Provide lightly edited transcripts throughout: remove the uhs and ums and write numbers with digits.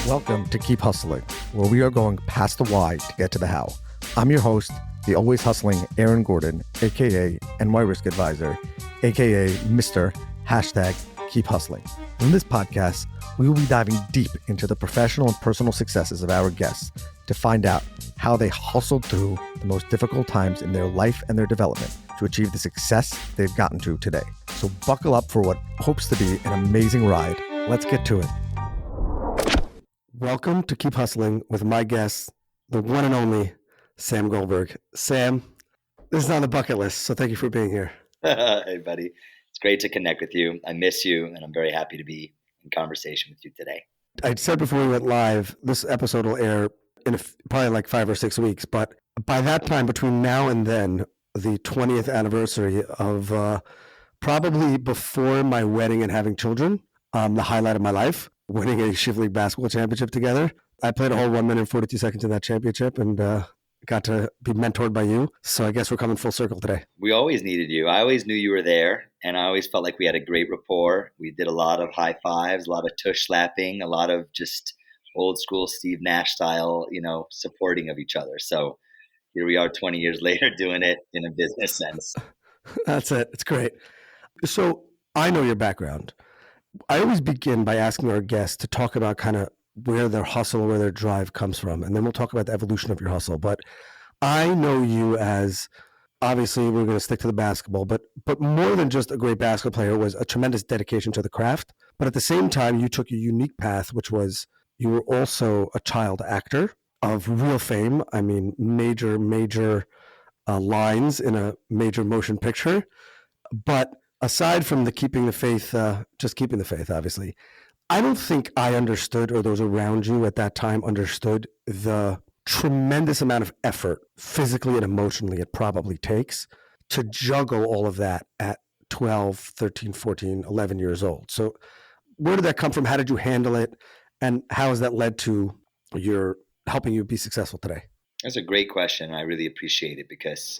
Welcome to Keep Hustling, where we are going past the why to get to the how. I'm your host, the always hustling Aaron Gordon, aka NY Risk Advisor, aka Mr. Keep Hustling. In this podcast, we will be diving deep into the professional and personal successes of our guests to find out how they hustled through the most difficult times in their life and their development to achieve the success they've gotten to today. So buckle up for what hopes to be an amazing ride. Let's get to it. Welcome to Keep Hustling with my guest, the one and only Sam Goldberg. Sam, this is on the bucket list, so thank you for being here. Hey, buddy. It's great to connect with you. I miss you, and I'm very happy to be in conversation with you today. I said before we went live, this episode will air in probably like 5 or 6 weeks, but by that time, between now and then, the 20th anniversary of probably before my wedding and having children, the highlight of my life, winning a Shiv League basketball championship together. I played a whole 1 minute and 42 seconds in that championship and got to be mentored by you. So I guess we're coming full circle today. We always needed you. I always knew you were there, and I always felt like we had a great rapport. We did a lot of high fives, a lot of tush slapping, a lot of just old school Steve Nash style, supporting of each other. So here we are 20 years later doing it in a business sense. That's it. It's great. So I know your background. I always begin by asking our guests to talk about kind of where their hustle, where their drive comes from. And then we'll talk about the evolution of your hustle. But I know you as, obviously, we're going to stick to the basketball, but more than just a great basketball player was a tremendous dedication to the craft. But at the same time, you took a unique path, which was you were also a child actor of real fame. I mean, major lines in a major motion picture. But aside from the keeping the faith, just keeping the faith, obviously, I don't think I understood, or those around you at that time understood, the tremendous amount of effort, physically and emotionally, it probably takes to juggle all of that at 12, 13, 14, 11 years old. So where did that come from? How did you handle it? And how has that led to your helping you be successful today? That's a great question. I really appreciate it because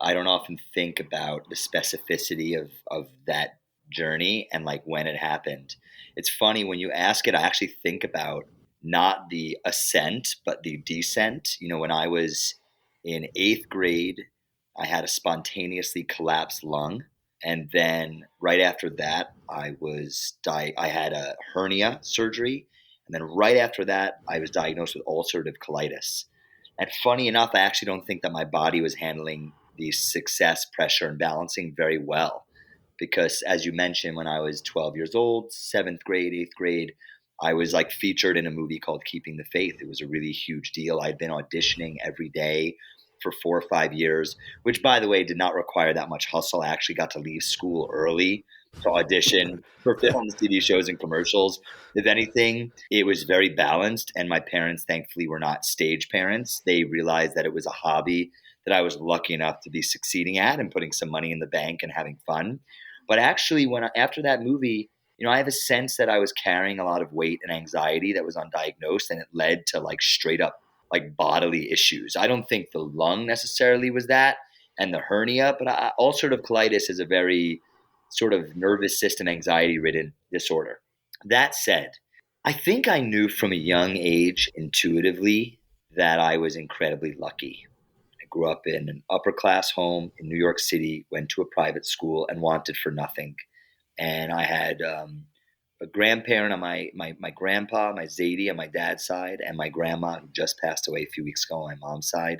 I don't often think about the specificity of that journey and like when it happened. It's funny when you ask it, I actually think about not the ascent, but the descent. When I was in 8th grade, I had a spontaneously collapsed lung. And then right after that, I had a hernia surgery. And then right after that, I was diagnosed with ulcerative colitis. And funny enough, I actually don't think that my body was handling the success, pressure, and balancing very well. Because as you mentioned, when I was 12 years old, 7th grade, 8th grade, I was like featured in a movie called Keeping the Faith. It was a really huge deal. I'd been auditioning every day for 4 or 5 years, which by the way, did not require that much hustle. I actually got to leave school early to audition for films, TV shows, and commercials. If anything, it was very balanced. And my parents, thankfully, were not stage parents. They realized that it was a hobby that I was lucky enough to be succeeding at and putting some money in the bank and having fun. But actually, after that movie, I have a sense that I was carrying a lot of weight and anxiety that was undiagnosed, and it led to like straight up like bodily issues. I don't think the lung necessarily was that and the hernia, but ulcerative colitis is a very sort of nervous system anxiety ridden disorder. That said, I think I knew from a young age intuitively that I was incredibly lucky. Grew up in an upper class home in New York City, went to a private school and wanted for nothing. And I had a grandparent on my grandpa, my Zadie on my dad's side, and my grandma who just passed away a few weeks ago on my mom's side,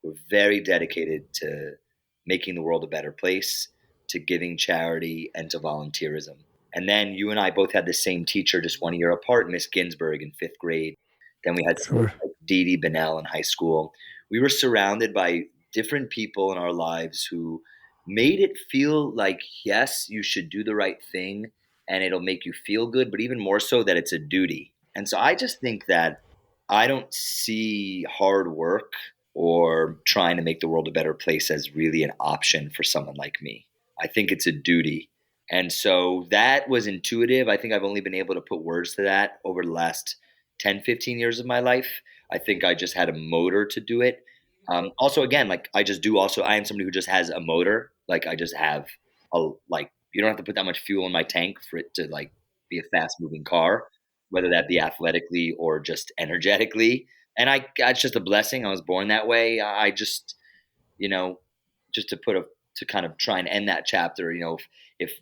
were very dedicated to making the world a better place, to giving charity, and to volunteerism. And then you and I both had the same teacher just 1 year apart, Miss Ginsburg in 5th grade. Then we had like Dee Dee Bennell in high school. We were surrounded by different people in our lives who made it feel like, yes, you should do the right thing and it'll make you feel good, but even more so that it's a duty. And so I just think that I don't see hard work or trying to make the world a better place as really an option for someone like me. I think it's a duty. And so that was intuitive. I think I've only been able to put words to that over the last 10, 15 years of my life. I think I just had a motor to do it. Also, again, like I am somebody who just has a motor. Like I just have you don't have to put that much fuel in my tank for it to like be a fast moving car. whether that be athletically or just energetically. And it's just a blessing. I was born that way. I just, you know, just to kind of try and end that chapter, if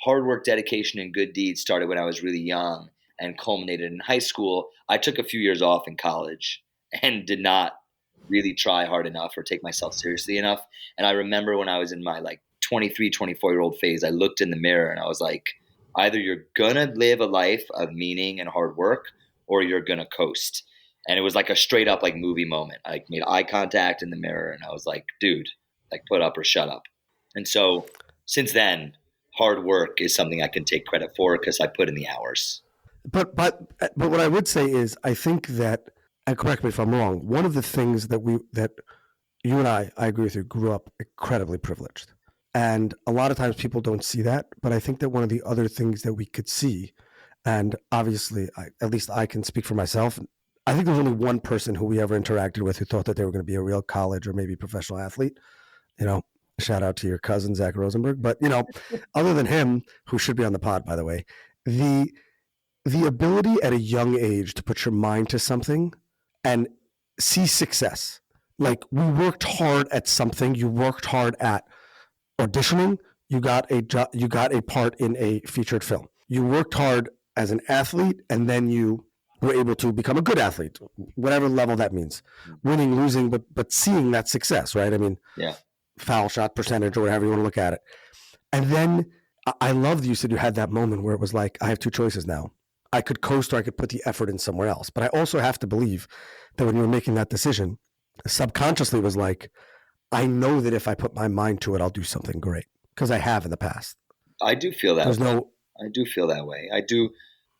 hard work, dedication, and good deeds started when I was really young and culminated in high school, I took a few years off in college and did not really try hard enough or take myself seriously enough. And I remember when I was in my like 23, 24-year-old phase, I looked in the mirror and I was like, either you're gonna live a life of meaning and hard work, or you're gonna coast. And it was like a straight up like movie moment. I made eye contact in the mirror and I was like, dude, like put up or shut up. And so since then, hard work is something I can take credit for because I put in the hours. But what I would say is, I think that, and correct me if I'm wrong, one of the things that you and I agree with you, grew up incredibly privileged. And a lot of times people don't see that, but I think that one of the other things that we could see, and obviously, at least I can speak for myself. I think there's only one person who we ever interacted with who thought that they were going to be a real college or maybe professional athlete. You know, shout out to your cousin, Zach Rosenberg. But, other than him, who should be on the pod, by the way, the the ability at a young age to put your mind to something and see success. Like, we worked hard at something. You worked hard at auditioning. You got a part in a featured film. You worked hard as an athlete, and then you were able to become a good athlete, whatever level that means, winning, losing, but seeing that success, right? I mean, Yeah. foul shot percentage or whatever you want to look at it. And then I love that you said you had that moment where it was like, I have two choices now. I could coast or I could put the effort in somewhere else. But I also have to believe that when you were making that decision, subconsciously was like, I know that if I put my mind to it, I'll do something great, because I have in the past. I do feel that There's way. no, I do feel that way. I do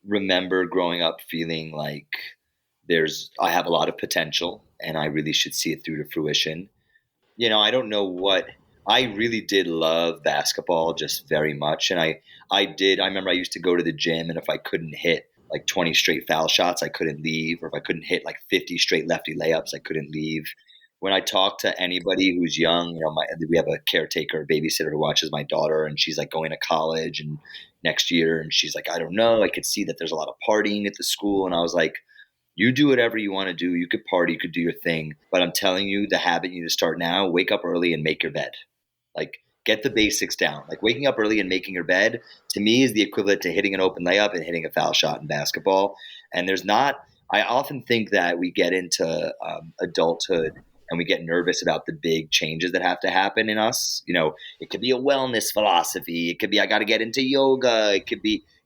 remember growing up feeling like I have a lot of potential and I really should see it through to fruition. I don't know what I really did love basketball just very much. And I remember I used to go to the gym, and if I couldn't hit like 20 straight foul shots, I couldn't leave. Or if I couldn't hit like 50 straight lefty layups, I couldn't leave. When I talk to anybody who's young, we have a caretaker, babysitter who watches my daughter, and she's like going to college and next year. And she's like, I don't know. I could see that there's a lot of partying at the school. And I was like, you do whatever you want to do. You could party, you could do your thing. But I'm telling you, the habit you need to start now: wake up early and make your bed. Like, get the basics down. Like, waking up early and making your bed, to me, is the equivalent to hitting an open layup and hitting a foul shot in basketball. And I often think that we get into adulthood and we get nervous about the big changes that have to happen in us. It could be a wellness philosophy. It could be, I got to get into yoga.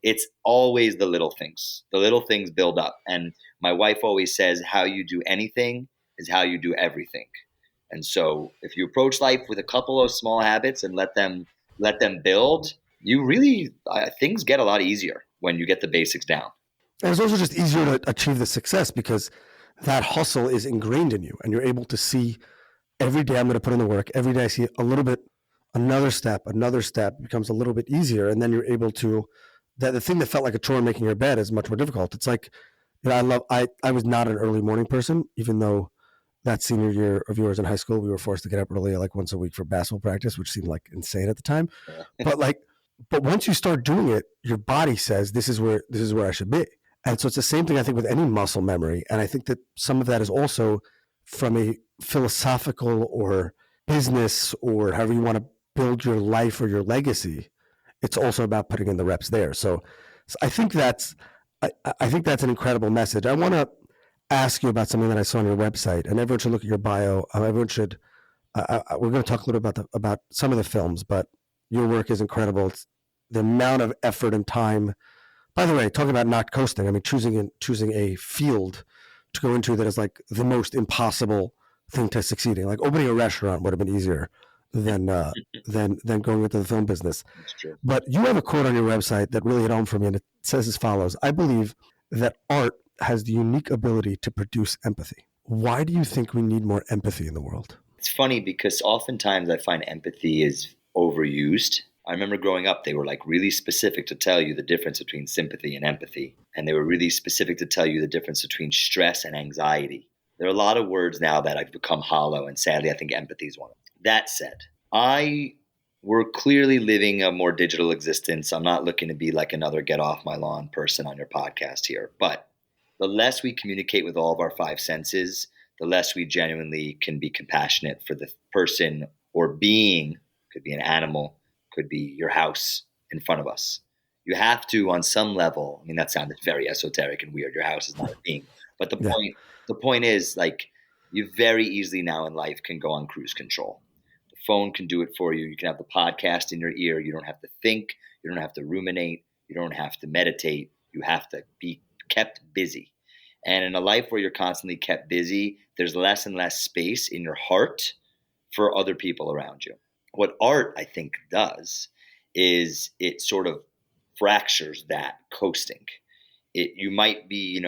It's always the little things. The little things build up. And my wife always says, how you do anything is how you do everything. And so if you approach life with a couple of small habits and let them build, you really things get a lot easier when you get the basics down. and it's also just easier to achieve the success because that hustle is ingrained in you, and you're able to see every day I'm going to put in the work. Every day I see a little bit, another step becomes a little bit easier. And then you're able to, that the thing that felt like a chore, making your bed, is much more difficult. It's like, I was not an early morning person, even though that senior year of yours in high school, we were forced to get up early, like once a week for basketball practice, which seemed like insane at the time. Yeah. But once you start doing it, your body says, this is where I should be. And so it's the same thing, I think, with any muscle memory. And I think that some of that is also from a philosophical or business, or however you want to build your life or your legacy. It's also about putting in the reps there. So I think I think that's an incredible message. I want to ask you about something that I saw on your website, and everyone should look at your bio. Everyone should. We're going to talk a little about some of the films, but your work is incredible. It's the amount of effort and time. By the way, talking about not coasting, I mean, choosing a field to go into that is like the most impossible thing to succeeding. Like, opening a restaurant would have been easier than going into the film business. That's true. But you have a quote on your website that really hit home for me, and it says as follows: I believe that art has the unique ability to produce empathy. Why do you think we need more empathy in the world? It's funny because oftentimes I find empathy is overused. I remember growing up, they were like really specific to tell you the difference between sympathy and empathy. And they were really specific to tell you the difference between stress and anxiety. There are a lot of words now that have become hollow, and sadly, I think empathy is one of them. That said, I we're clearly living a more digital existence. I'm not looking to be like another get off my lawn person on your podcast here, but the less we communicate with all of our five senses, the less we genuinely can be compassionate for the person or being, could be an animal, could be your house in front of us. You have to, on some level, I mean, that sounded very esoteric and weird. Your house is not a being. But Yeah. the point is, like, you very easily now in life can go on cruise control. The phone can do it for you. You can have the podcast in your ear. You don't have to think. You don't have to ruminate. You don't have to meditate. You have to be kept busy. And in a life where you're constantly kept busy, there's less and less space in your heart for other people around you. What art, I think, does is it sort of fractures that coasting. You might be,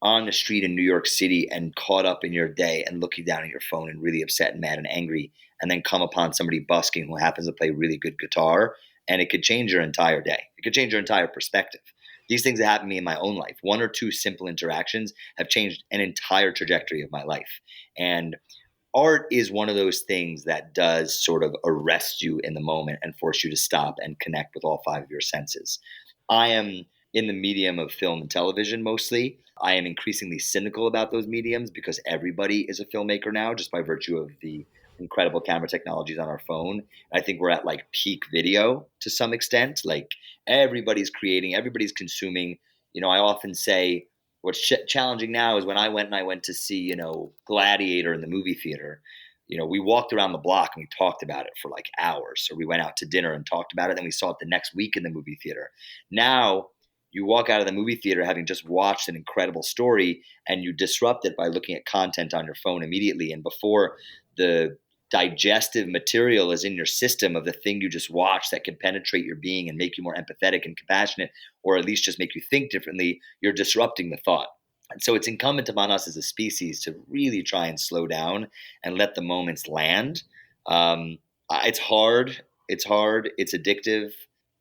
on the street in New York City and caught up in your day and looking down at your phone and really upset and mad and angry, and then come upon somebody busking who happens to play really good guitar, and it could change your entire day. It could change your entire perspective. These things that happen to me in my own life, one or two simple interactions have changed an entire trajectory of my life. And art is one of those things that does sort of arrest you in the moment and force you to stop and connect with all five of your senses. I am in the medium of film and television mostly. I am increasingly cynical about those mediums because everybody is a filmmaker now just by virtue of the incredible camera technologies on our phone. I think we're at like peak video to some extent. Like everybody's creating, everybody's consuming. I often say what's challenging now is when I went to see, Gladiator in the movie theater. We walked around the block and we talked about it for like hours. Or we went out to dinner and talked about it. Then we saw it the next week in the movie theater. Now you walk out of the movie theater having just watched an incredible story and you disrupt it by looking at content on your phone immediately. And before the digestive material is in your system of the thing you just watched that can penetrate your being and make you more empathetic and compassionate, or at least just make you think differently, you're disrupting the thought. And so it's incumbent upon us as a species to really try and slow down and let the moments land. It's hard. It's addictive,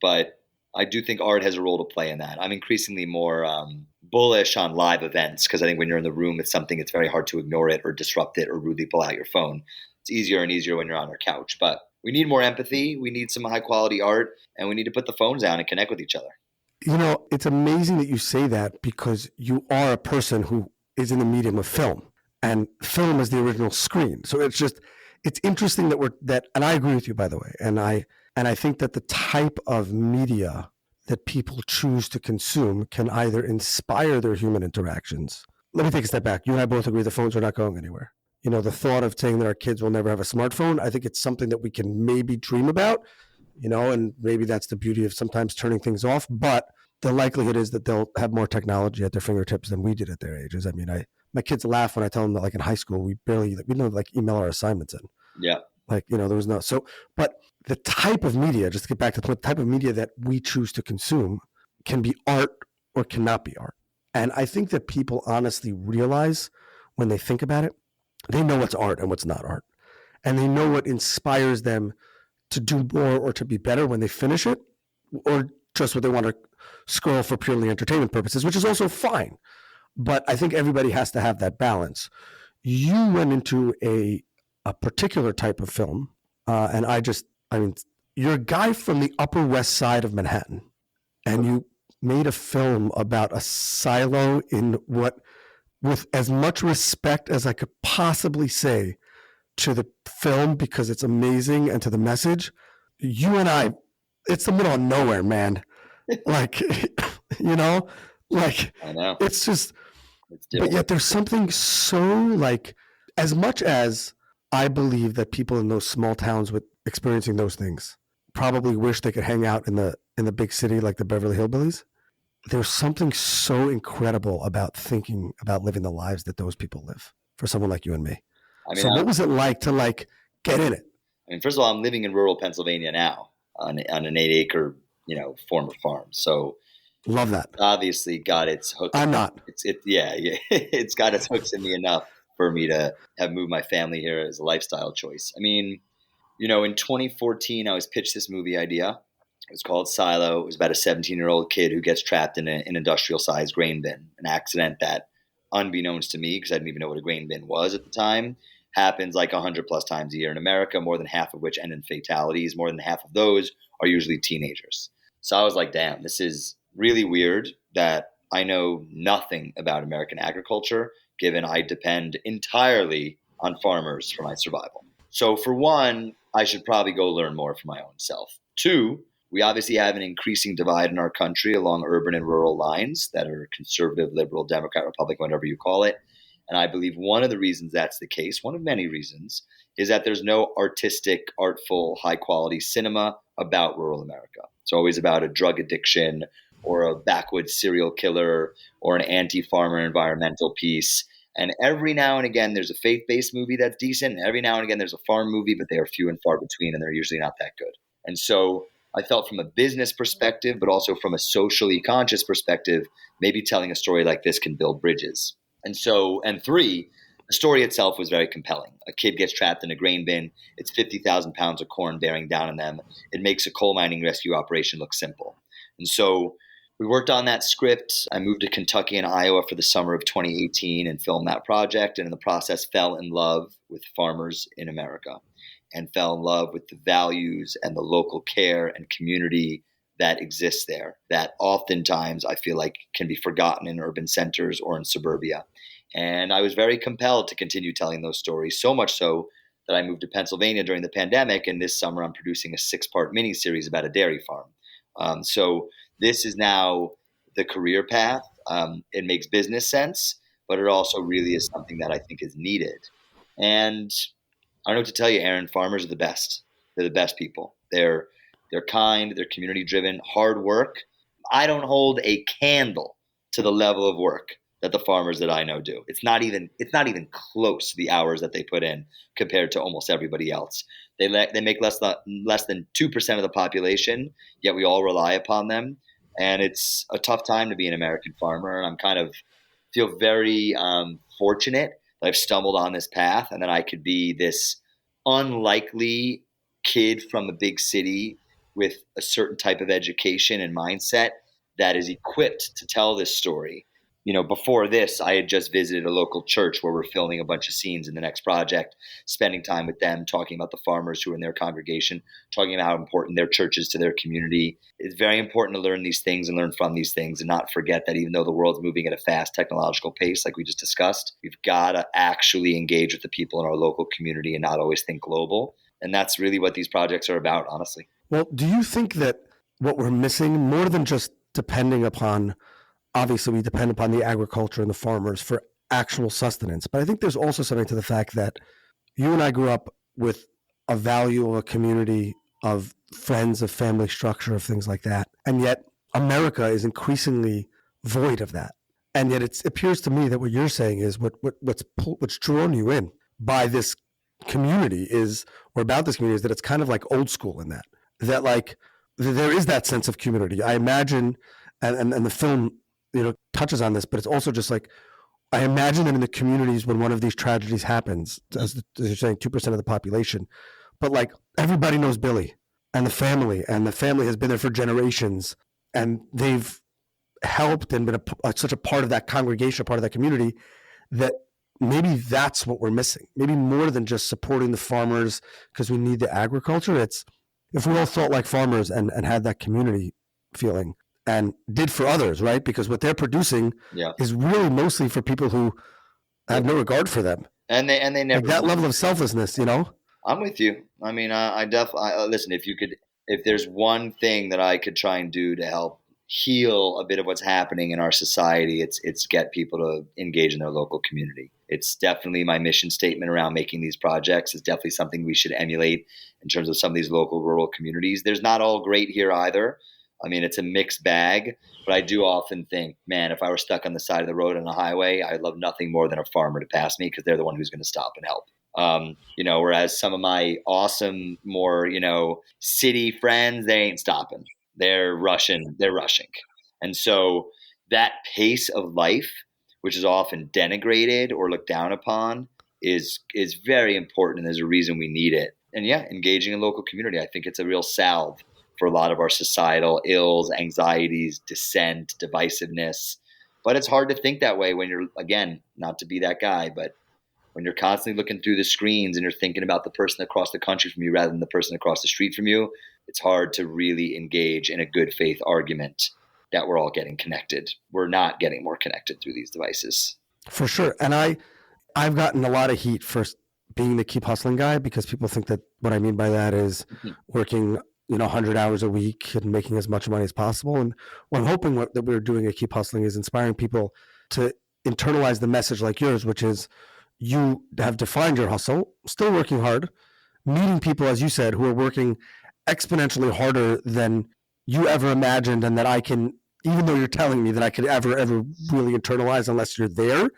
but I do think art has a role to play in that. I'm increasingly more bullish on live events because I think when you're in the room with something, it's very hard to ignore it or disrupt it or rudely pull out your phone. It's easier and easier when you're on our couch. But we need more empathy. We need some high quality art, and we need to put the phones down and connect with each other. It's amazing that you say that because you are a person who is in the medium of film, and film is the original screen. So it's interesting and I agree with you, by the way. And I think that the type of media that people choose to consume can either inspire their human interactions. Let me take a step back. You and I both agree the phones are not going anywhere. The thought of saying that our kids will never have a smartphone, I think it's something that we can maybe dream about, and maybe that's the beauty of sometimes turning things off. But the likelihood is that they'll have more technology at their fingertips than we did at their ages. I mean, my kids laugh when I tell them that, like in high school, we don't like email our assignments in. Yeah. There was no, but the type of media, just to get back to the point, the type of media that we choose to consume can be art or cannot be art. And I think that people honestly realize when they think about it, they know what's art and what's not art. And they know what inspires them to do more or to be better when they finish it, or just what they want to scroll for purely entertainment purposes, which is also fine. But I think everybody has to have that balance. You went into a particular type of film, and you're a guy from the Upper West Side of Manhattan, and you made a film about a silo in what, with as much respect as I could possibly say to the film because it's amazing and to the message. You and I, it's the middle of nowhere, man. Like, I know. It's just, but yet there's something so like, as much as I believe that people in those small towns with experiencing those things probably wish they could hang out in the big city like the Beverly Hillbillies. There's something so incredible about thinking about living the lives that those people live for someone like you and me. So what was it like to get in it? First of all, I'm living in rural Pennsylvania now on an 8-acre, former farm. So love that. Obviously got its hooks. I'm not. It's got its hooks in me enough for me to have moved my family here as a lifestyle choice. In 2014, I was pitched this movie idea. It was called Silo. It was about a 17-year-old kid who gets trapped in an industrial-sized grain bin, an accident that, unbeknownst to me, because I didn't even know what a grain bin was at the time, happens like 100 plus times a year in America, more than half of which end in fatalities. More than half of those are usually teenagers. So I was like, damn, this is really weird that I know nothing about American agriculture, given I depend entirely on farmers for my survival. So, for one, I should probably go learn more for my own self. Two, we obviously have an increasing divide in our country along urban and rural lines that are conservative, liberal, Democrat, Republican, whatever you call it. And I believe one of the reasons that's the case, one of many reasons, is that there's no artistic, artful, high quality cinema about rural America. It's always about a drug addiction or a backwoods serial killer or an anti farmer environmental piece. And every now and again, there's a faith based movie that's decent. And every now and again, there's a farm movie, but they are few and far between, and they're usually not that good. And so I felt from a business perspective, but also from a socially conscious perspective, maybe telling a story like this can build bridges. And three, the story itself was very compelling. A kid gets trapped in a grain bin. It's 50,000 pounds of corn bearing down on them. It makes a coal mining rescue operation look simple. And so we worked on that script. I moved to Kentucky and Iowa for the summer of 2018 and filmed that project. And in the process, fell in love with farmers in America and fell in love with the values and the local care and community that exists there that oftentimes I feel like can be forgotten in urban centers or in suburbia. And I was very compelled to continue telling those stories, so much so that I moved to Pennsylvania during the pandemic. And this summer, I'm producing a 6-part miniseries about a dairy farm. So this is now the career path. It makes business sense, but it also really is something that I think is needed. And I don't know what to tell you, Aaron. Farmers are the best. They're the best people. They're kind. They're community driven. Hard work. I don't hold a candle to the level of work that the farmers that I know do. It's not even close to the hours that they put in compared to almost everybody else. They make less than 2% of the population, yet we all rely upon them. And it's a tough time to be an American farmer. And I'm kind of feel very fortunate that I've stumbled on this path and that I could be this unlikely kid from a big city with a certain type of education and mindset that is equipped to tell this story. Before this, I had just visited a local church where we're filming a bunch of scenes in the next project, spending time with them, talking about the farmers who are in their congregation, talking about how important their church is to their community. It's very important to learn these things and learn from these things and not forget that even though the world's moving at a fast technological pace, like we just discussed, we've got to actually engage with the people in our local community and not always think global. And that's really what these projects are about, honestly. Well, do you think that what we're missing, more than just depending upon, obviously we depend upon the agriculture and the farmers for actual sustenance, but I think there's also something to the fact that you and I grew up with a value of a community, of friends, of family structure, of things like that. And yet America is increasingly void of that. And yet it appears to me that what you're saying is what's drawn you in by this community is, or about this community, is that it's kind of like old school in that like there is that sense of community. I imagine, and the film, touches on this, but it's also just like, I imagine that in the communities when one of these tragedies happens, as you're saying, 2% of the population, but like everybody knows Billy and the family has been there for generations, and they've helped and been such a part of that congregation, a part of that community, that maybe that's what we're missing. Maybe more than just supporting the farmers because we need the agriculture. It's if we all thought like farmers and had that community feeling and did for others, right? Because what they're producing is really mostly for people who have no regard for them. And they never like that level of selflessness, I'm with you. I mean, I definitely listen. If there's one thing that I could try and do to help heal a bit of what's happening in our society, it's get people to engage in their local community. It's definitely my mission statement around making these projects. It's definitely something we should emulate in terms of some of these local rural communities. There's not all great here either. I mean, it's a mixed bag, but I do often think, man, if I were stuck on the side of the road on a highway, I'd love nothing more than a farmer to pass me because they're the one who's going to stop and help. Whereas some of my awesome, more, city friends, they ain't stopping. They're rushing. And so that pace of life, which is often denigrated or looked down upon, is very important. And there's a reason we need it. And engaging in local community, I think it's a real salve for a lot of our societal ills, anxieties, dissent, divisiveness. But it's hard to think that way when you're, again, not to be that guy, but when you're constantly looking through the screens and you're thinking about the person across the country from you rather than the person across the street from you, it's hard to really engage in a good faith argument that we're all getting connected. We're not getting more connected through these devices. For sure. And I've gotten a lot of heat for being the keep hustling guy, because people think that what I mean by that is working, 100 hours a week and making as much money as possible. And what I'm hoping that we're doing at Keep Hustling is inspiring people to internalize the message like yours, which is you have defined your hustle, still working hard, meeting people, as you said, who are working exponentially harder than you ever imagined, and that I can, even though you're telling me that I could ever really internalize unless you're there.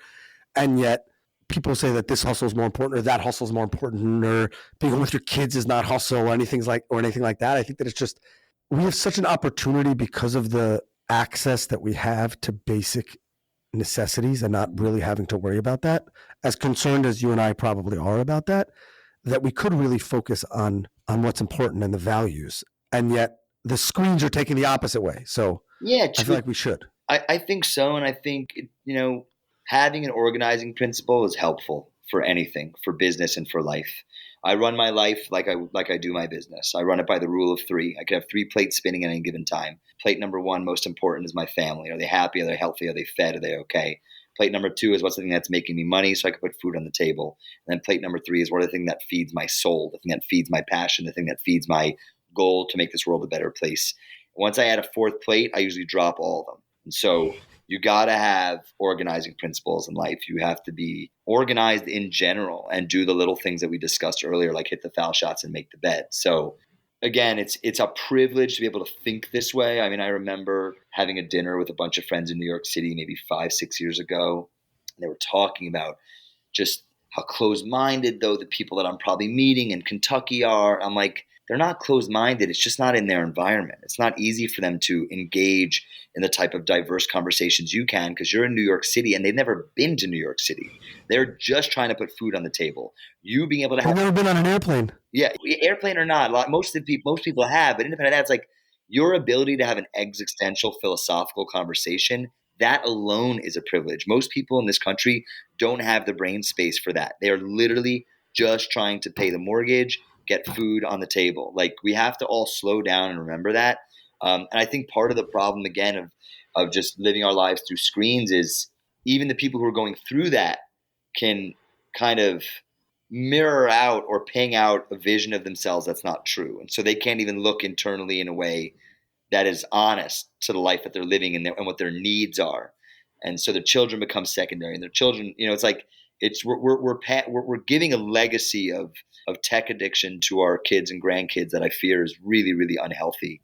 And yet people say that this hustle is more important or that hustle is more important, or being home with your kids is not hustle or anything like that. I think that it's just, we have such an opportunity because of the access that we have to basic necessities and not really having to worry about that, as concerned as you and I probably are about that, that we could really focus on what's important and the values. And yet the screens are taking the opposite way. So Yeah, I feel like we should. I think so. And I think, having an organizing principle is helpful for anything, for business and for life. I run my life like I do my business. I run it by the rule of three. I can have 3 plates spinning at any given time. Plate number 1, most important, is my family. Are they happy? Are they healthy? Are they fed? Are they okay? Plate number 2 is what's the thing that's making me money so I can put food on the table. And then plate number 3 is what are the thing that feeds my soul, the thing that feeds my passion, the thing that feeds my goal to make this world a better place. Once I add a 4th plate, I usually drop all of them. And so you got to have organizing principles in life. You have to be organized in general and do the little things that we discussed earlier, like hit the foul shots and make the bed. So again, it's a privilege to be able to think this way. I mean, I remember having a dinner with a bunch of friends in New York City maybe 5-6 years ago. And they were talking about just how closed-minded, though, the people that I'm probably meeting in Kentucky are. I'm like, they're not closed-minded. It's just not in their environment. It's not easy for them to engage in the type of diverse conversations you can because you're in New York City and they've never been to New York City. They're just trying to put food on the table. You being able to I've never been on an airplane. Yeah, airplane or not, most people have, but independent of that, it's like your ability to have an existential philosophical conversation, that alone is a privilege. Most people in this country don't have the brain space for that. They are literally just trying to pay the mortgage, get food on the table. Like, we have to all slow down and remember that. And I think part of the problem, again, of just living our lives through screens is even the people who are going through that can kind of mirror out or ping out a vision of themselves that's not true. And so they can't even look internally in a way that is honest to the life that they're living and what their needs are. And so their children become secondary, and their children, it's like we're giving a legacy of tech addiction to our kids and grandkids that I fear is really, really unhealthy.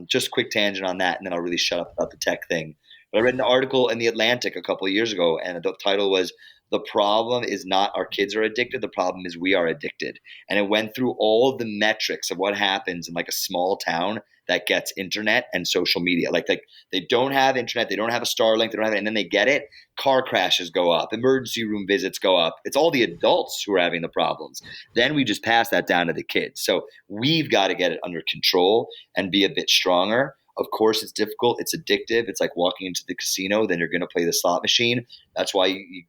Just quick tangent on that, and then I'll really shut up about the tech thing. But I read an article in The Atlantic a couple of years ago, and the title was "The problem is not our kids are addicted. The problem is we are addicted." And it went through all of the metrics of what happens in like a small town that gets internet and social media. Like they don't have internet, they don't have a Starlink, they don't have it, and then they get it. Car crashes go up, emergency room visits go up. It's all the adults who are having the problems. Then we just pass that down to the kids. So we've got to get it under control and be a bit stronger. Of course, it's difficult. It's addictive. It's like walking into the casino, then you're going to play the slot machine. That's why you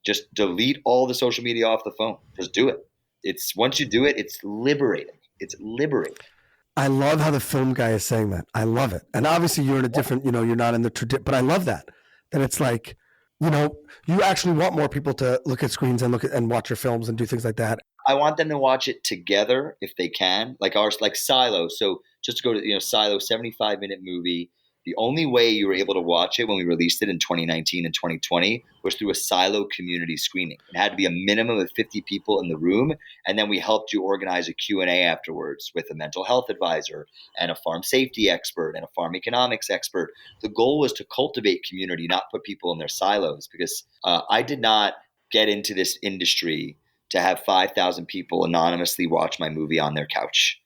just delete all the social media off the phone. Just do it. Once you do it, it's liberating. It's liberating. I love how the film guy is saying that. I love it. And obviously you're in a different, you're not in the tradition, but I love that. That it's like, you actually want more people to look at screens and and watch your films and do things like that. I want them to watch it together if they can, like Silo. So just to go to, Silo, 75-minute movie. The only way you were able to watch it when we released it in 2019 and 2020 was through a Silo community screening. It had to be a minimum of 50 people in the room. And then we helped you organize a Q&A afterwards with a mental health advisor and a farm safety expert and a farm economics expert. The goal was to cultivate community, not put people in their silos, because I did not get into this industry to have 5,000 people anonymously watch my movie on their couch.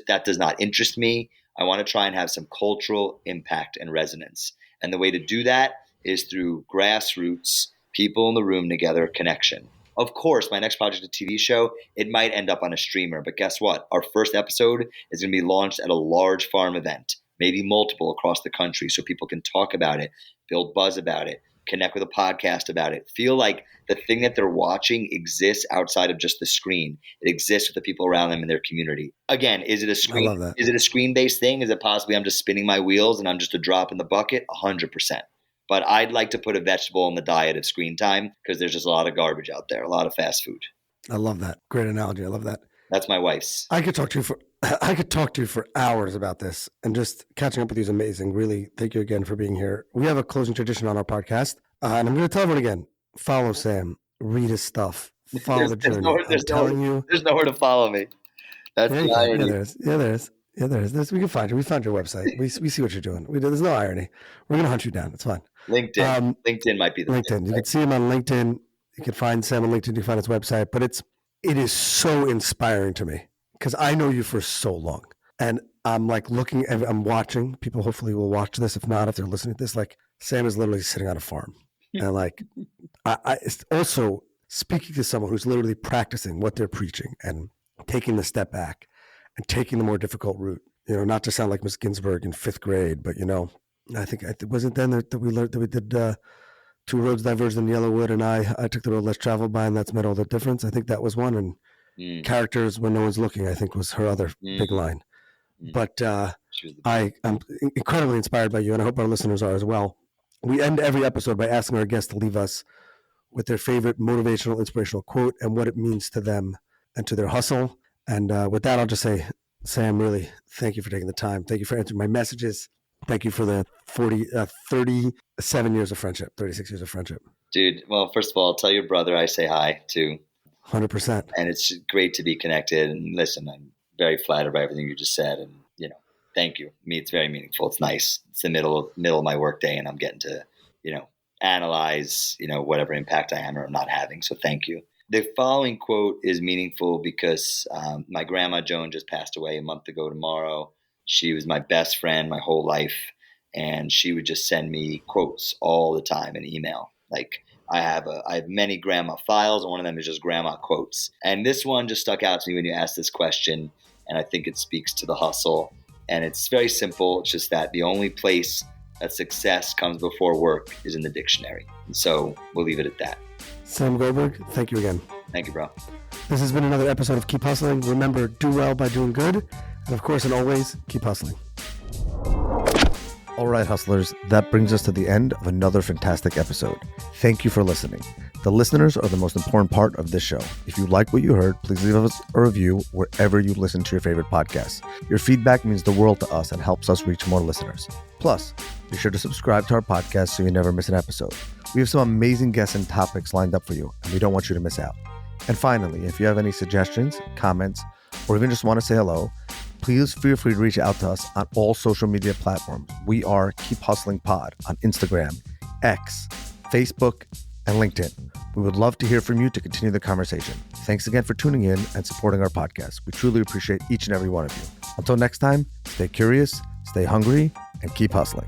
That does not interest me. I want to try and have some cultural impact and resonance. And the way to do that is through grassroots, people in the room together, connection. Of course, my next project, a TV show, it might end up on a streamer. But guess what? Our first episode is going to be launched at a large farm event, maybe multiple across the country, so people can talk about it, build buzz about it, connect with a podcast about it. Feel like the thing that they're watching exists outside of just the screen. It exists with the people around them in their community. Again, is it a I screen? love that. Is it a screen-based thing? Is it possibly I'm just spinning my wheels and I'm just a drop in the bucket? 100%. But I'd like to put a vegetable in the diet of screen time because there's just a lot of garbage out there, a lot of fast food. I love that. Great analogy. I love that. That's my wife's. I could talk to you for hours about this, and just catching up with you is amazing. Really, thank you again for being here. We have a closing tradition on our podcast, and I'm going to tell everyone again: follow Sam, read his stuff, follow the journey. I'm telling you, there's nowhere to follow me. That's the irony. there is. We can find you. We found your website. We see what you're doing. There's no irony. We're going to hunt you down. It's fine. LinkedIn. LinkedIn might be the LinkedIn. thing, You can see him on LinkedIn. You can find Sam on LinkedIn. You can find his website. But it is so inspiring to me because I know you for so long. And I'm like I'm watching. People hopefully will watch this. If not, if they're listening to this, like Sam is literally sitting on a farm. And like, it's also speaking to someone who's literally practicing what they're preaching and taking the step back and taking the more difficult route. Not to sound like Miss Ginsburg in 5th grade, but I think it wasn't then that we learned that we did two roads diverged in Yellowwood, and I took the road less traveled by, and that's made all the difference. I think that was one. And characters when no one's looking, I think, was her other big line. But I'm incredibly inspired by you, and I hope our listeners are as well. We end every episode by asking our guests to leave us with their favorite motivational, inspirational quote and what it means to them and to their hustle. And with that, I'll just say, Sam, really, thank you for taking the time. Thank you for answering my messages. Thank you for the 37 years of friendship, 36 years of friendship. Dude, well, first of all, tell your brother I say hi too. 100%. And it's great to be connected. And listen, I'm very flattered by everything you just said. And, thank you. Me, it's very meaningful. It's nice. It's the middle of my workday, and I'm getting to, analyze, whatever impact I am or I'm not having. So thank you. The following quote is meaningful because my grandma Joan just passed away a month ago tomorrow. She was my best friend my whole life, and she would just send me quotes all the time in email. Like I have many grandma files, and one of them is just grandma quotes. And this one just stuck out to me when you asked this question, and I think it speaks to the hustle. And it's very simple. It's just that the only place that success comes before work is in the dictionary. And so we'll leave it at that. Sam Goldberg, thank you again. Thank you, bro. This has been another episode of Keep Hustling. Remember, do well by doing good. And of course, and always, keep hustling. All right, hustlers, that brings us to the end of another fantastic episode. Thank you for listening. The listeners are the most important part of this show. If you like what you heard, please leave us a review wherever you listen to your favorite podcasts. Your feedback means the world to us and helps us reach more listeners. Plus, be sure to subscribe to our podcast so you never miss an episode. We have some amazing guests and topics lined up for you, and we don't want you to miss out. And finally, if you have any suggestions, comments, or even just want to say hello, please feel free to reach out to us on all social media platforms. We are Keep Hustling Pod on Instagram, X, Facebook, and LinkedIn. We would love to hear from you to continue the conversation. Thanks again for tuning in and supporting our podcast. We truly appreciate each and every one of you. Until next time, stay curious, stay hungry, and keep hustling.